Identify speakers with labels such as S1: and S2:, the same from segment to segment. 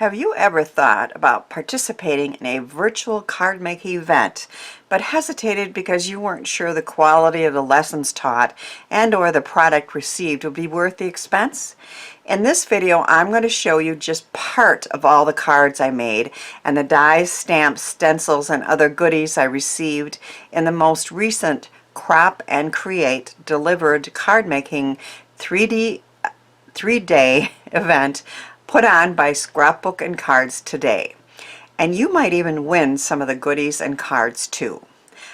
S1: Have you ever thought about participating in a virtual card making event, but hesitated because you weren't sure the quality of the lessons taught and or the product received would be worth the expense? In this video, I'm going to show you just part of all the cards I made and the dies, stamps, stencils, and other goodies I received in the most recent Crop and Create delivered card making 3D 3-day event put on by Scrapbook and Cards Today. And you might even win some of the goodies and cards too.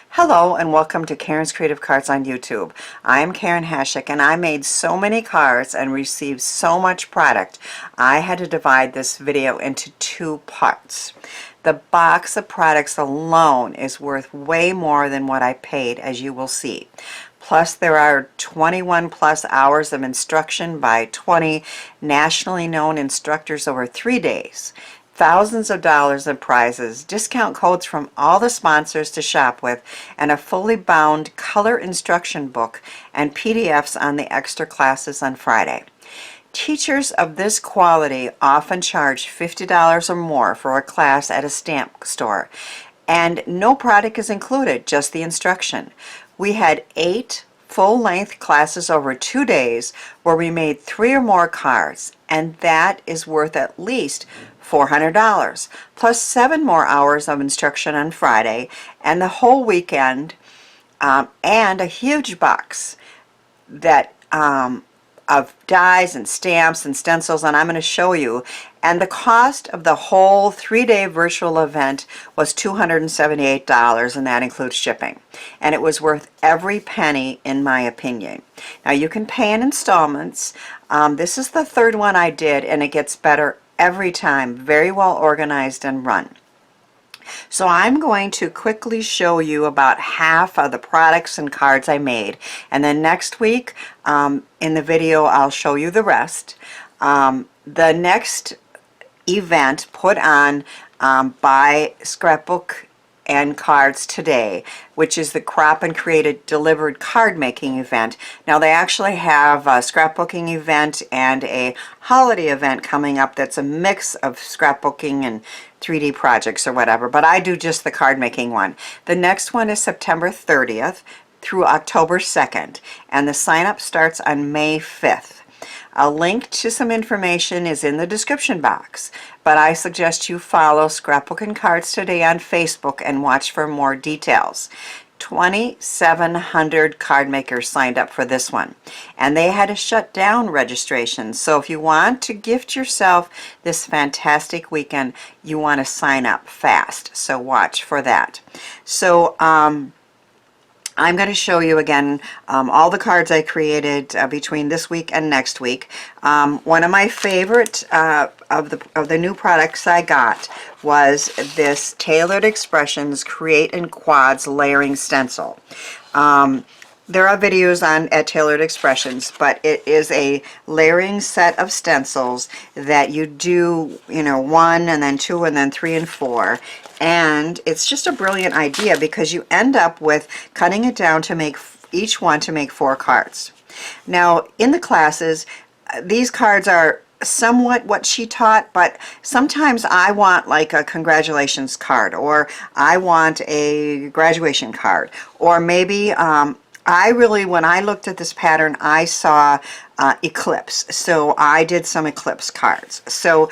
S1: Hello and welcome to Karen's Creative Cards on YouTube. I am Karen Hashik and I made so many cards and received so much product I had to divide this video into two parts. The box of products alone is worth way more than what I paid, as you will see. Plus there are 21 plus hours of instruction by 20 nationally known instructors over 3 days. Thousands of dollars in prizes, discount codes from all the sponsors to shop with, and a fully bound color instruction book and PDFs on the extra classes on Friday. Teachers of this quality often charge $50 or more for a class at a stamp store, and no product is included, just the instruction. We had 8 full-length classes over 2 days where we made 3 or more cards, and that is worth at least $400, plus 7 more hours of instruction on Friday and the whole weekend, and a huge box that of dies and stamps and stencils, and I'm going to show you. And the cost of the whole 3-day virtual event was $278, and that includes shipping. And it was worth every penny, in my opinion. Now you can pay in installments. This is the 3rd one I did, and it gets better every time. Very well organized and run. So I'm going to quickly show you about half of the products and cards I made, and then next week in the video I'll show you the rest. The next event put on by Scrapbook and Cards Today, which is the Crop and Created delivered card making event. Now they actually have a scrapbooking event and a holiday event coming up that's a mix of scrapbooking and 3D projects or whatever, but I do just the card making one. The next one is September 30th through October 2nd, and the sign up starts on May 5th. A link to some information is in the description box, but I suggest you follow Scrapbook and Cards Today on Facebook and watch for more details. 2,700 card makers signed up for this one, and they had to shut down registration. So if you want to gift yourself this fantastic weekend, you want to sign up fast. So watch for that. So I'm going to show you again all the cards I created between this week and next week. One of my favorite of the new products I got was this Tailored Expressions Create in Quads layering stencil. There are videos at Tailored Expressions, but it is a layering set of stencils that you do, 1 and then 2 and then 3 and 4. And it's just a brilliant idea because you end up with cutting it down to make each one to make 4 cards. Now in the classes, these cards are somewhat what she taught, but sometimes I want like a congratulations card, or I want a graduation card, or maybe when I looked at this pattern, I saw eclipse, so I did some eclipse cards. So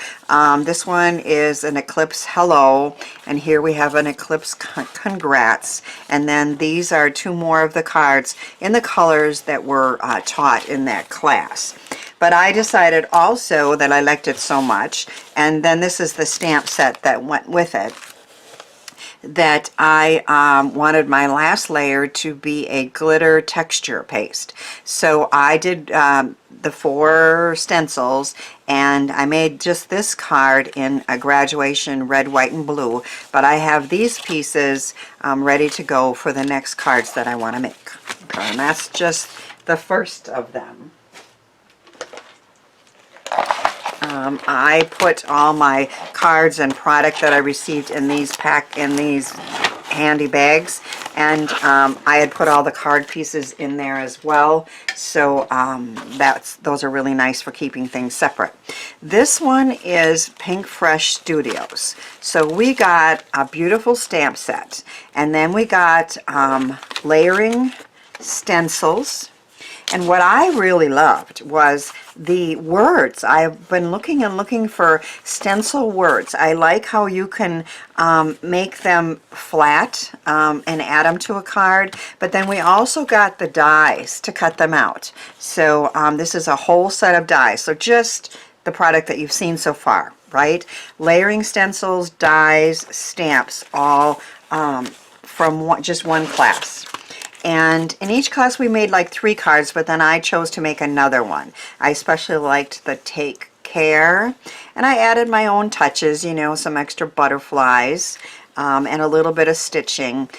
S1: this one is an eclipse hello, and here we have an eclipse congrats, and then these are 2 more of the cards in the colors that were taught in that class. But I decided also that I liked it so much, and then this is the stamp set that went with it, that I wanted my last layer to be a glitter texture paste. So I did the 4 stencils, and I made just this card in a graduation red, white, and blue, but I have these pieces ready to go for the next cards that I want to make. Okay, and that's just the first of them. I put all my cards and product that I received in these handy bags And I had put all the card pieces in there as well, so those are really nice for keeping things separate. This one is Pink Fresh Studios. So we got a beautiful stamp set, and then we got layering stencils. And what I really loved was the words. I've been looking and looking for stencil words. I like how you can make them flat and add them to a card, but then we also got the dies to cut them out. So this is a whole set of dies. So just the product that you've seen so far, right? Layering stencils, dies, stamps, all from just one class. And in each class we made like 3 cards, but then I chose to make another one. I especially liked the Take Care, and I added my own touches, you know, some extra butterflies and a little bit of stitching.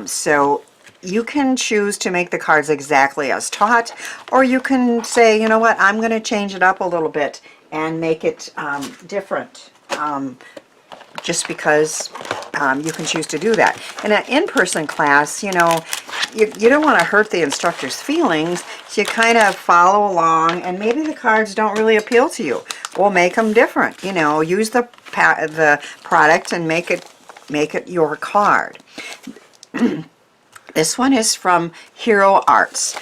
S1: So you can choose to make the cards exactly as taught, or you can say, you know what, I'm going to change it up a little bit and make it different. Just because you can choose to do that. In an in-person class, you know, you don't want to hurt the instructor's feelings, so you kind of follow along, and maybe the cards don't really appeal to you. We'll make them different, you know, use the product and make it your card. This one is from Hero Arts.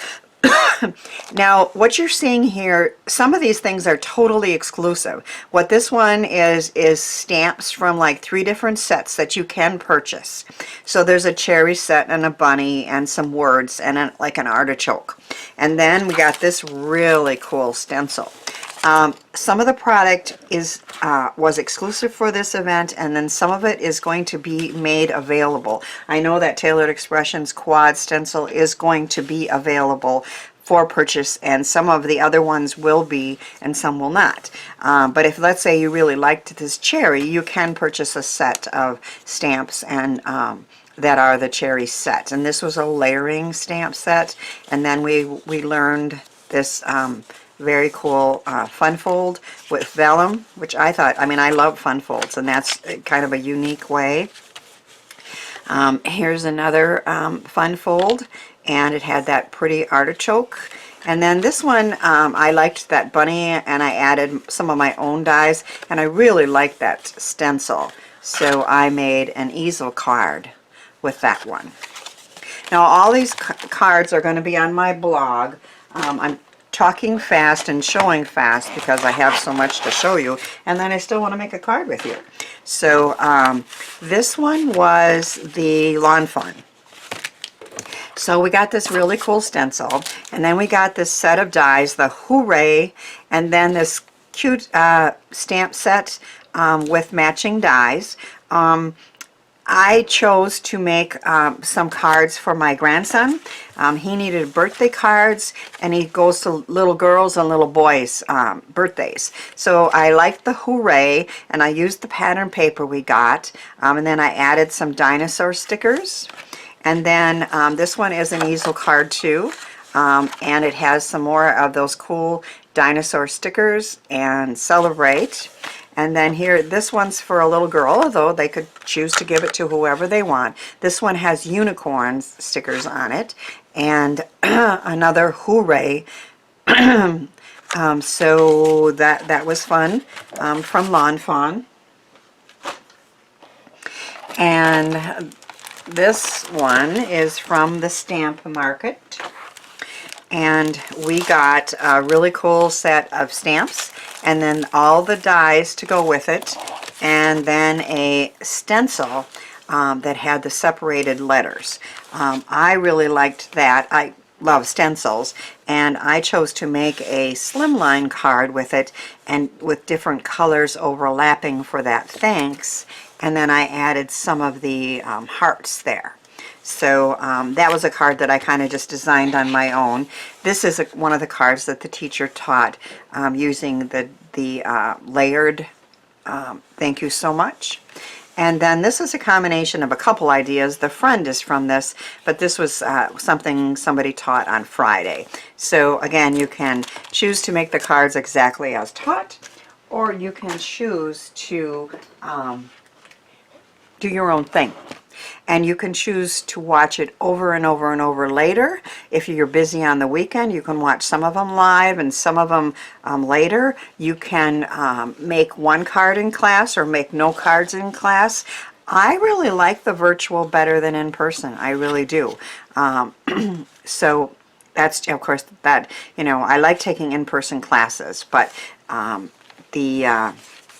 S1: Now, what you're seeing here, some of these things are totally exclusive. What this one is stamps from like 3 different sets that you can purchase. So there's a cherry set and a bunny and some words and like an artichoke. And then we got this really cool stencil. Some of the product was exclusive for this event, and then some of it is going to be made available. I know that Tailored Expressions quad stencil is going to be available for purchase, and some of the other ones will be and some will not. But if, let's say, you really liked this cherry, you can purchase a set of stamps and that are the cherry set. And this was a layering stamp set, and then we learned this very cool fun fold with vellum, which I thought, I mean, I love fun folds, and that's kind of a unique way. Here's another fun fold, and it had that pretty artichoke. And then this one, I liked that bunny, and I added some of my own dies, and I really liked that stencil. So I made an easel card with that one. Now all these cards are going to be on my blog. I'm talking fast and showing fast because I have so much to show you, and then I still want to make a card with you. So this one was the Lawn Fun. So we got this really cool stencil, and then we got this set of dies, the Hooray, and then this cute stamp set with matching dies. I chose to make some cards for my grandson. He needed birthday cards, and he goes to little girls and little boys' birthdays. So I liked the Hooray, and I used the pattern paper we got, and then I added some dinosaur stickers. And then this one is an easel card too, and it has some more of those cool dinosaur stickers and Celebrate. And then here, this one's for a little girl, although they could choose to give it to whoever they want. This one has unicorn stickers on it, and another Hooray. So that was fun, from Lawn Fawn. And this one is from the Stamp Market. And we got a really cool set of stamps, and then all the dies to go with it, and then a stencil that had the separated letters. I really liked that. I love stencils, and I chose to make a slimline card with it, and with different colors overlapping for that thanks, and then I added some of the hearts there. So that was a card that I kind of just designed on my own. This is one of the cards that the teacher taught using the layered thank you so much. And then this is a combination of a couple ideas. The friend is from this, but this was something somebody taught on Friday. So again, you can choose to make the cards exactly as taught, or you can choose to do your own thing. and you can choose to watch it over and over and over later. If you're busy on the weekend, you can watch some of them live and some of them later. You can make one card in class or make no cards in class. I really like the virtual better than in person. I really do. So that's, of course, that, you know, I like taking in-person classes, but the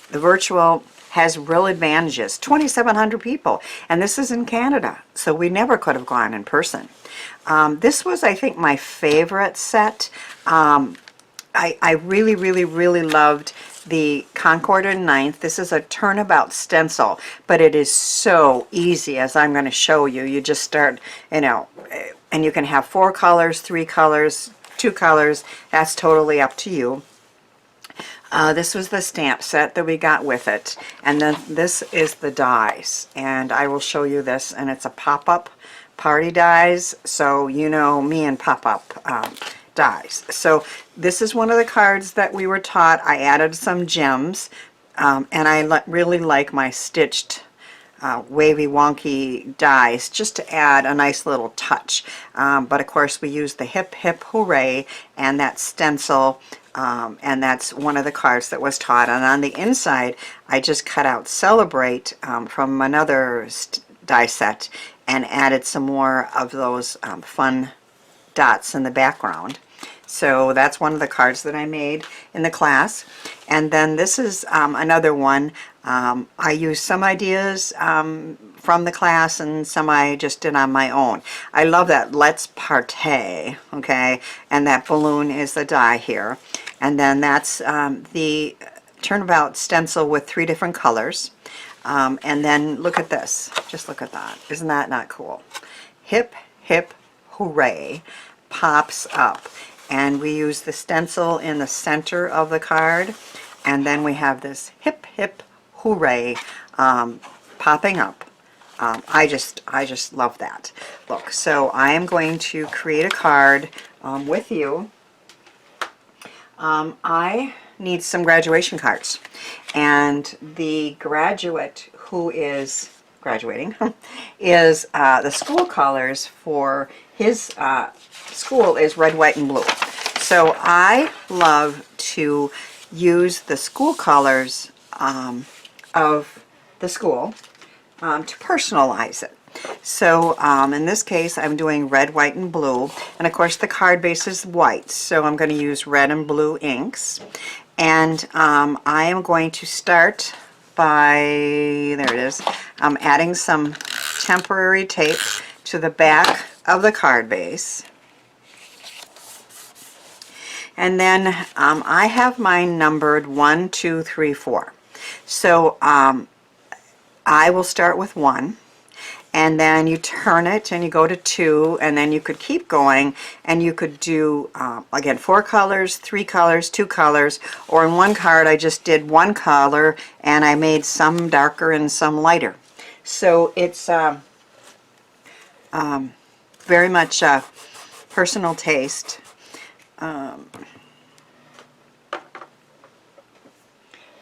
S1: virtual has real advantages. 2,700 people, and this is in Canada, so we never could have gone in person. This was, I think, my favorite set. I really, really, really loved the Concord and Ninth. This is a turnabout stencil, but it is so easy, as I'm going to show you. You just start, you know, and you can have 4 colors, 3 colors, 2 colors. That's totally up to you. This was the stamp set that we got with it, and then this is the dies, and I will show you this, and it's a pop-up party dies, so you know me and pop-up dies. So this is one of the cards that we were taught. I added some gems, and I really like my stitched wavy wonky dies just to add a nice little touch. But of course we use the Hip Hip Hooray and that stencil, and that's one of the cards that was taught. And on the inside I just cut out Celebrate from another die set and added some more of those fun dots in the background. So that's one of the cards that I made in the class. And then this is another one. I used some ideas from the class and some I just did on my own. I love that Let's Partay, okay? And that balloon is the die here. And then that's the turnabout stencil with 3 different colors. And then look at this. Just look at that. Isn't that not cool? Hip Hip Hooray pops up. And we use the stencil in the center of the card. And then we have this Hip Hip Hooray popping up. I just love that. Look, so I am going to create a card with you. I need some graduation cards. And the graduate who is graduating is the school colors for his school is red, white, and blue. So I love to use the school colors of the school to personalize it. So in this case I'm doing red, white, and blue, and of course the card base is white, so I'm going to use red and blue inks. And I am going to start by, there it is, adding some temporary tape to the back of the card base. And then I have mine numbered 1, 2, 3, 4. So I will start with 1, and then you turn it and you go to 2, and then you could keep going, and you could do again 4 colors, 3 colors, 2 colors, or in one card I just did 1 color and I made some darker and some lighter. So it's very much personal taste.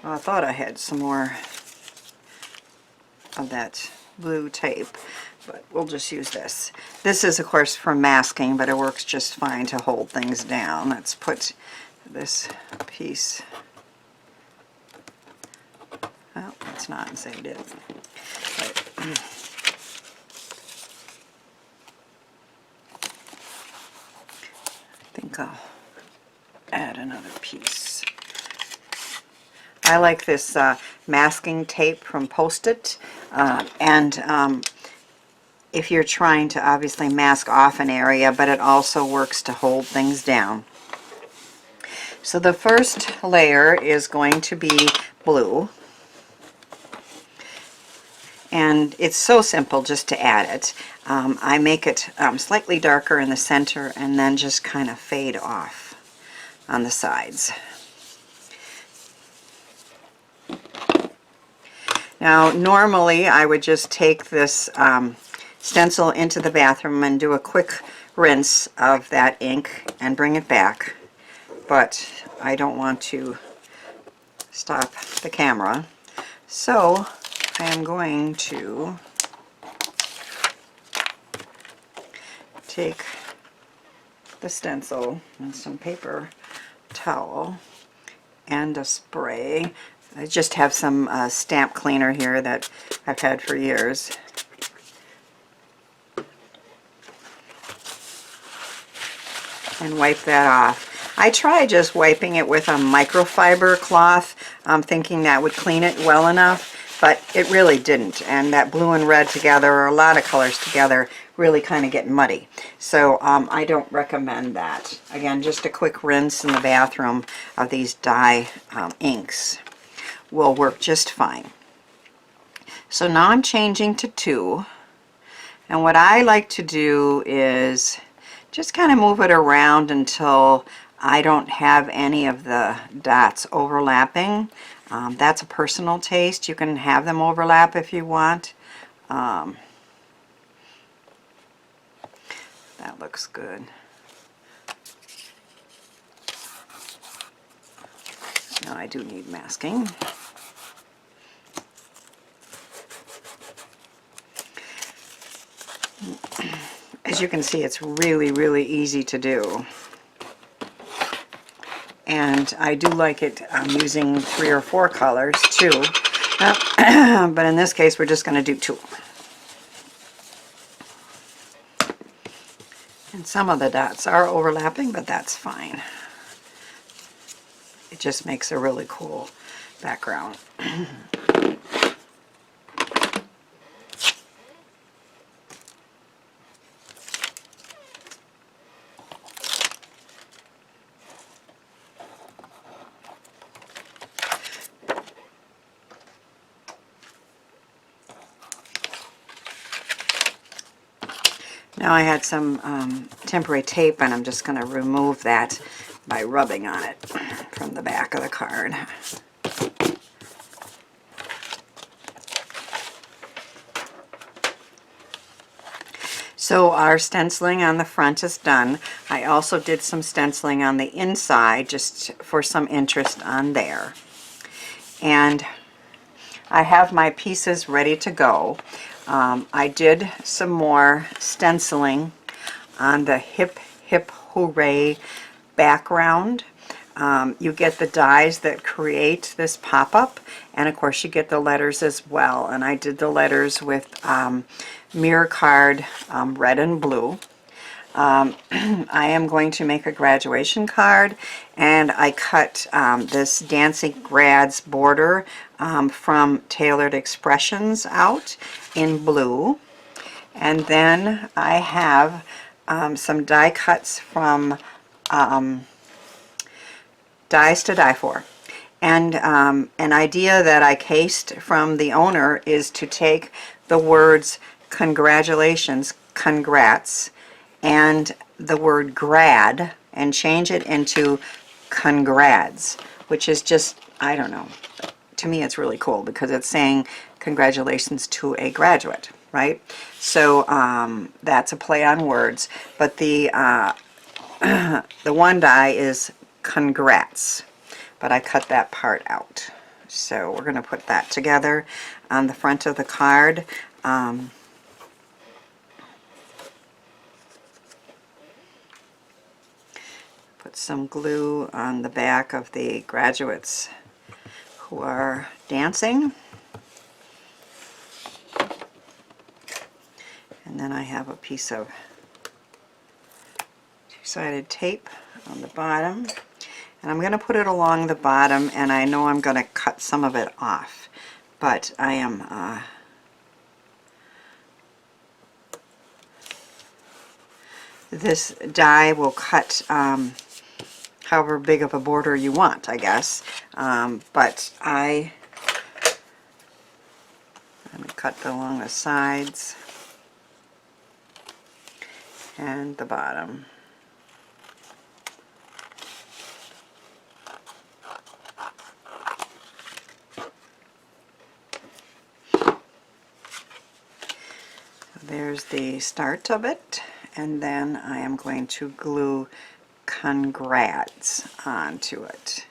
S1: I thought I had some more of that blue tape, but we'll just use this. This is of course for masking, but it works just fine to hold things down. Let's put this piece, oh, it's not, and say it is. But, I think I'll add another piece. I like this masking tape from Post-it, and if you're trying to obviously mask off an area, but it also works to hold things down. So the first layer is going to be blue, and it's so simple just to add it. I make it slightly darker in the center and then just kind of fade off on the sides. Now normally I would just take this stencil into the bathroom and do a quick rinse of that ink and bring it back, but I don't want to stop the camera, so I am going to take the stencil and some paper towel and a spray. I just have some stamp cleaner here that I've had for years. And wipe that off. I tried just wiping it with a microfiber cloth, thinking that would clean it well enough, but it really didn't. And that blue and red together, or a lot of colors together, really kind of get muddy. So I don't recommend that. Again, just a quick rinse in the bathroom of these dye inks will work just fine. So now I'm changing to 2. And what I like to do is just kind of move it around until I don't have any of the dots overlapping. That's a personal taste. You can have them overlap if you want. That looks good. Now I do need masking. As you can see, it's really, really easy to do. And I do like it using 3 or 4 colors too. But in this case, we're just going to do 2. And some of the dots are overlapping, but that's fine. It just makes a really cool background. Now I had some temporary tape, and I'm just going to remove that by rubbing on it from the back of the card. So our stenciling on the front is done. I also did some stenciling on the inside just for some interest on there. And I have my pieces ready to go. I did some more stenciling on the Hip Hip Hooray background. You get the dies that create this pop-up, and of course you get the letters as well. And I did the letters with mirror card red and blue. I am going to make a graduation card, and I cut this Dancing Grads border from Tailored Expressions out in blue. And then I have some die cuts from Dies to Die For. And an idea that I cased from the owner is to take the words congratulations, congrats, and the word grad and change it into congrads, which is just, I don't know, to me it's really cool because it's saying congratulations to a graduate, right? So that's a play on words, but the one die is congrats, but I cut that part out. So we're going to put that together on the front of the card. Put some glue on the back of the graduates who are dancing. And then I have a piece of two-sided tape on the bottom. And I'm going to put it along the bottom, and I know I'm going to cut some of it off. But I am this die will cut however big of a border you want, I guess. But I'm going to cut along the sides and the bottom. There's the start of it, and then I am going to glue congrats onto it.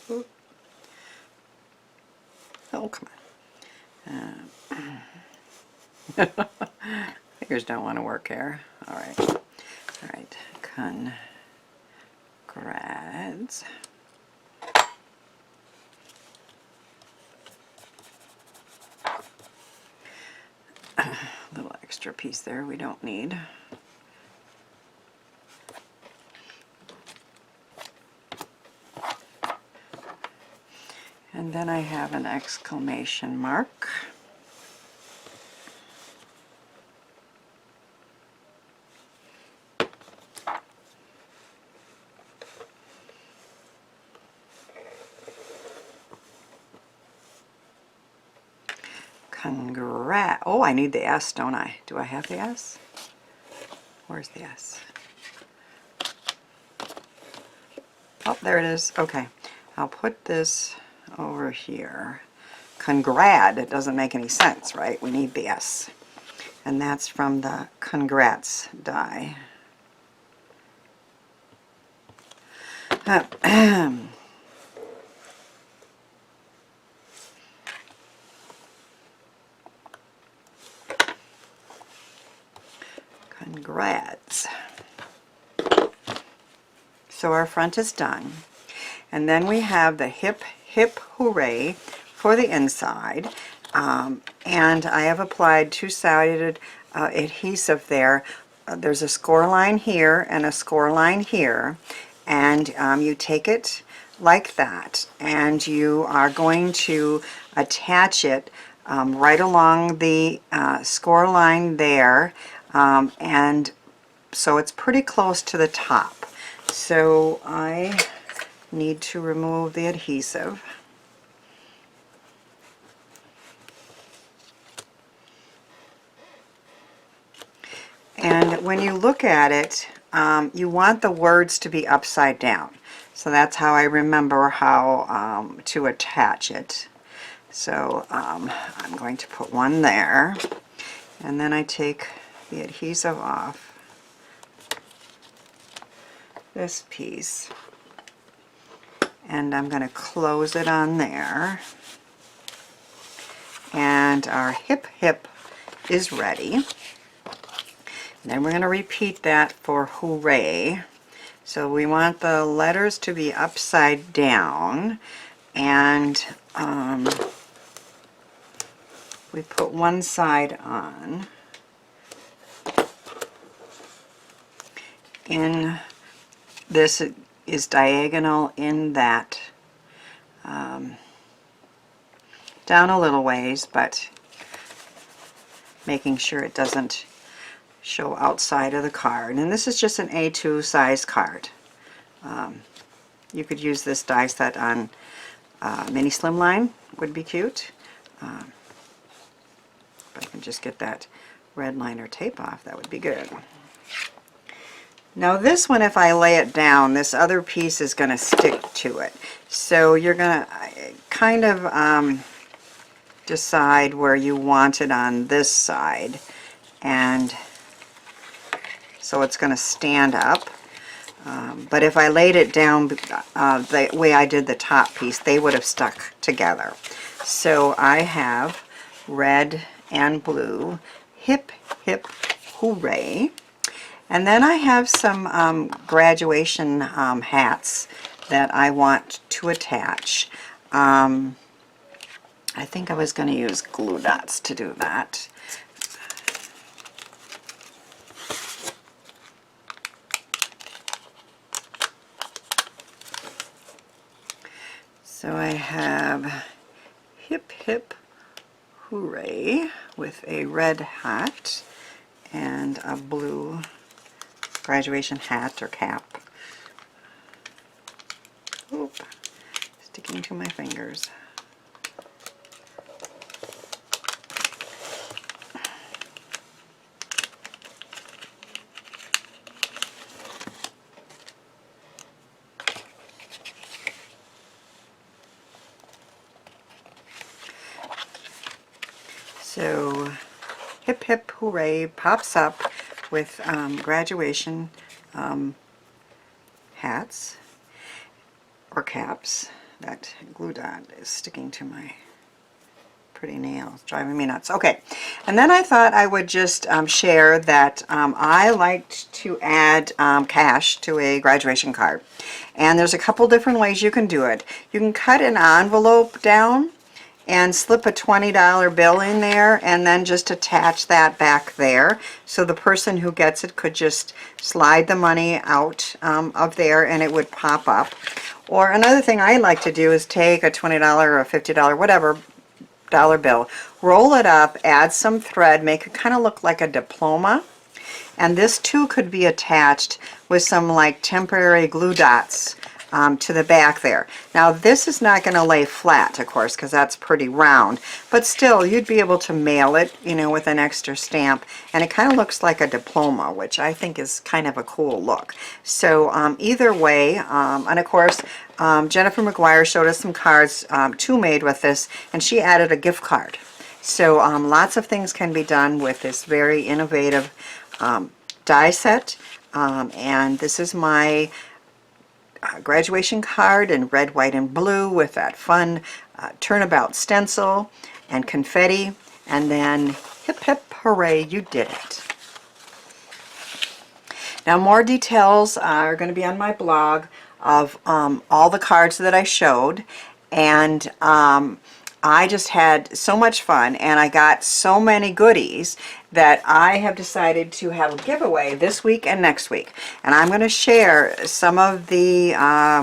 S1: Oh, come on. Fingers don't want to work here. All right, Congrats. A little extra piece there we don't need. And then I have an exclamation mark. Congrats. Oh, I need the S, don't I? Do I have the S? Where's the S? Oh, there it is. Okay. I'll put this over here. Congrat, it doesn't make any sense, right? We need the S. And that's from the Congrats die. Congrats. So our front is done. And then we have the hip, hip, hooray for the inside. And I have applied two-sided adhesive there. There's a score line here and a score line here. And you take it like that. And you are going to attach it right along the score line there. And so it's pretty close to the top. So I need to remove the adhesive. And when you look at it, you want the words to be upside down. So that's how I remember how to attach it. So I'm going to put one there, and then I take the adhesive off this piece, and I'm going to close it on there. And our hip hip is ready. And then we're going to repeat that for hooray. So we want the letters to be upside down, and we put one side on. In this is diagonal in that down a little ways, but making sure it doesn't show outside of the card. And this is just an A2 size card. You could use this die set on mini slimline, would be cute. If I can just get that red liner tape off, that would be good. Now this one, if I lay it down, this other piece is going to stick to it. So you're going to kind of decide where you want it on this side. And so it's going to stand up. But if I laid it down the way I did the top piece, they would have stuck together. So I have red and blue, hip, hip, hooray. And then I have some graduation hats that I want to attach. I think I was going to use glue dots to do that. So I have hip, hip, hooray with a red hat and a blue graduation hat or cap. Oop, sticking to my fingers. So hip hip hooray pops up with graduation hats or caps. That glue dot is sticking to my pretty nails, driving me nuts. Okay, and then I thought I would just share that I liked to add cash to a graduation card. And there's a couple different ways you can do it. You can cut an envelope down and slip a $20 bill in there and then just attach that back there. So the person who gets it could just slide the money out of there and it would pop up. Or another thing I like to do is take a $20 or a $50, whatever, dollar bill, roll it up, add some thread, make it kind of look like a diploma. And this too could be attached with some like temporary glue dots to the back there. Now this is not going to lay flat, of course, because that's pretty round, but still you'd be able to mail it, you know, with an extra stamp, and it kind of looks like a diploma, which I think is kind of a cool look. So either way, and of course Jennifer McGuire showed us some cards too made with this, and she added a gift card. So lots of things can be done with this very innovative die set, and this is my graduation card in red, white, and blue with that fun turnabout stencil and confetti, and then hip hip hooray, you did it. Now more details are going to be on my blog of all the cards that I showed, and I just had so much fun and I got so many goodies that I have decided to have a giveaway this week and next week. And I'm going to share some of the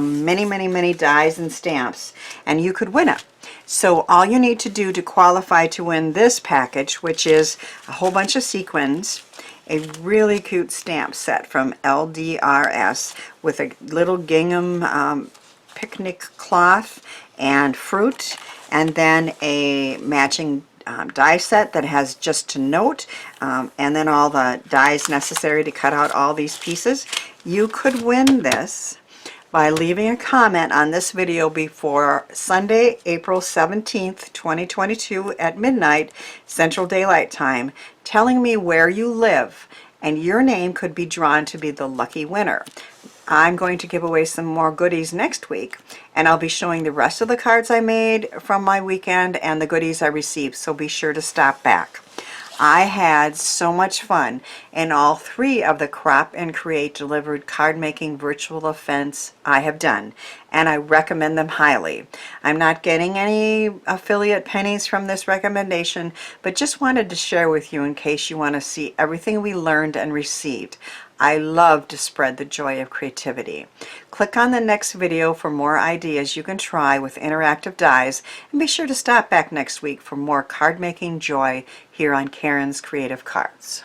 S1: many dies and stamps, and you could win it. So all you need to do to qualify to win this package, which is a whole bunch of sequins, a really cute stamp set from LDRS with a little gingham picnic cloth and fruit, and then a matching die set that has just to note, and then all the dies necessary to cut out all these pieces. You could win this by leaving a comment on this video before Sunday, April 17th, 2022 at midnight Central Daylight Time, telling me where you live, and your name could be drawn to be the lucky winner. I'm going to give away some more goodies next week, and I'll be showing the rest of the cards I made from my weekend and the goodies I received, so be sure to stop back. I had so much fun in all 3 of the Crop and Create delivered card making virtual events I have done, and I recommend them highly. I'm not getting any affiliate pennies from this recommendation, but just wanted to share with you in case you want to see everything we learned and received. I love to spread the joy of creativity. Click on the next video for more ideas you can try with interactive dies, and be sure to stop back next week for more card making joy here on Karen's Creative Cards.